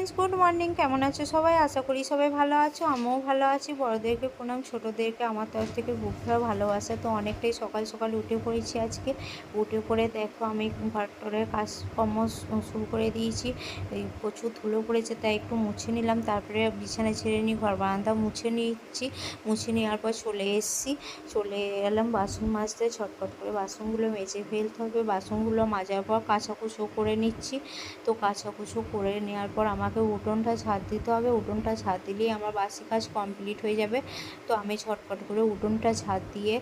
Friends, good morning. কেমন আছো সবাই? আশা করি সবাই ভালো আছো। আমিও ভালো আছি। বড়োদেরকে প্রণাম, ছোটোদেরকে আমার তরফ থেকে বুক ভরা ভালোবাসা। তো অনেকটাই সকাল সকাল উঠে পড়েছি আজকে। উঠে পড়ে দেখো আমি ঘরটরের কাজকর্ম শুরু করে দিয়েছি। এই প্রচুর ধুলো পড়েছে তাই একটু মুছে নিলাম, তারপরে বিছানা ছেড়ে নিই, ঘর বারান্দা মুছে নিচ্ছি। মুছে নেওয়ার পর চলে এলাম বাসন মাজতে। ছটফট করে বাসনগুলো মেজে ফেলতে হবে। বাসনগুলো মাজার পর কাচাকুচো করে নিচ্ছি। তো কাচাকুচো করে নেওয়ার পর আমাকে উঠোনটা ঝাঁট দিতে হবে। উঠোনটা ঝাঁট দিলেই আমার বাসি কাজ কমপ্লিট হয়ে যাবে। তো আমি ছটফট করে উঠোনটা ঝাঁট দিয়ে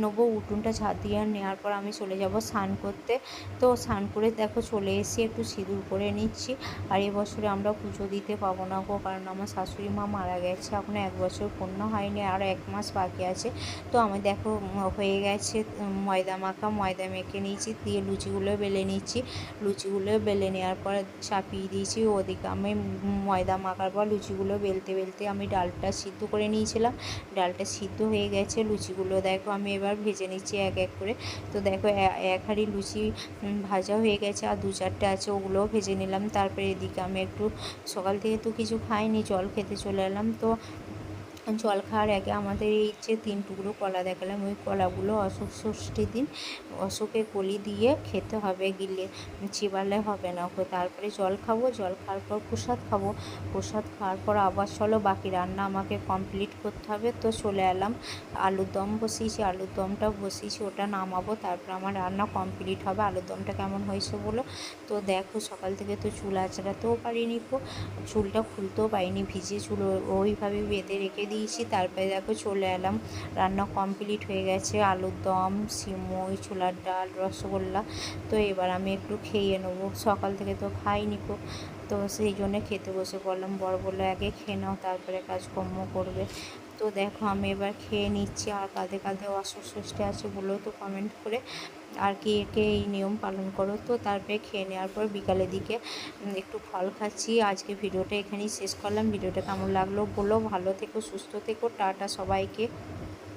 নেবো। উঠোনটা ঝাঁট দিয়ে নেওয়ার পর আমি চলে যাব স্নান করতে। তো স্নান করে দেখো চলে এসে একটু সিঁদুর করে নিচ্ছি। আর এবছরে আমরা পুজো দিতে পাবো না গো, কারণ আমার শাশুড়ি মা মারা গেছে। এখনও 1 বছর পূর্ণ হয়নি, আরও 1 মাস বাকি আছে। তো আমি দেখো হয়ে গেছে ময়দা মাখা, ময়দা মেখে নিয়েছি, দিয়ে লুচিগুলো বেলে নিচ্ছি। লুচিগুলো বেলে নেওয়ার পর চাপিয়ে দিয়েছি। ওদিকে আমি ময়দা মাখার পর লুচিগুলো বেলতে বেলতে আমি ডালটা সিদ্ধ করে নিয়েছিলাম। ডালটা সিদ্ধ হয়ে গেছে। লুচিগুলো দেখো আমি এবার ভেজে নিচ্ছি এক এক করে। তো দেখো এক হাঁড়ি লুচি ভাজা হয়ে গেছে, আর 2-4টে আছে, ওগুলোও ভেজে নিলাম। তারপরে এদিকে আমি একটু সকাল থেকে তো কিছু খাইনি, জল খেতে চলে এলাম। তো জল খাওয়ার আগে আমাদের এই যে 3 টুকরো কলা দেখালাম, ওই কলাগুলো অশোক ষষ্ঠীর দিন অশোকের কলি দিয়ে খেতে হবে, গিলে চিবালে হবে না। তারপরে জল খাবো, জল খাওয়ার পর প্রসাদ খাবো। প্রসাদ খাওয়ার পর আবার চলো বাকি রান্না আমাকে কমপ্লিট করতে হবে। তো চলে এলাম, আলুর দম বসিয়েছি, আলুর দমটা বসিয়েছি, ওটা নামাবো, তারপর আমার রান্না কমপ্লিট হবে। আলুর দমটা কেমন হয়েছে বলো। তো দেখো সকাল থেকে তো চুল আঁচড়াতেও পারিনি, চুলটা খুলতেও পারিনি, ভিজে চুল ওইভাবে বেঁধে রেখে দিয়েছি। তারপরে দেখো চলে এলাম, রান্না কমপ্লিট হয়ে গেছে। আলুর দম, সিমই, ছোলার ডাল, রসগোল্লা। তো এবার আমি একটু খেয়ে নেবো, সকাল থেকে তো খাইনি কো। তো সেই জন্য খেতে বসে পড়লাম। বড় বললো আগে খেয়ে নাও, তারপরে কাজকর্ম করবে। তো দেখো আমি এবার খেয়ে নিচ্ছি। আর কাঁধে কাঁধে অশোক ষষ্ঠী আছে বলেও তো কমেন্ট করে, আর কে কে এই নিয়ম পালন করো। তো তারপরে খেয়ে নেওয়ার পর বিকালের দিকে একটু ফল খাচ্ছি। আজকে ভিডিওটা এখানেই শেষ করলাম। ভিডিওটা কেমন লাগলো বলো। ভালো থেকো, সুস্থ থেকো, টাটা সবাইকে।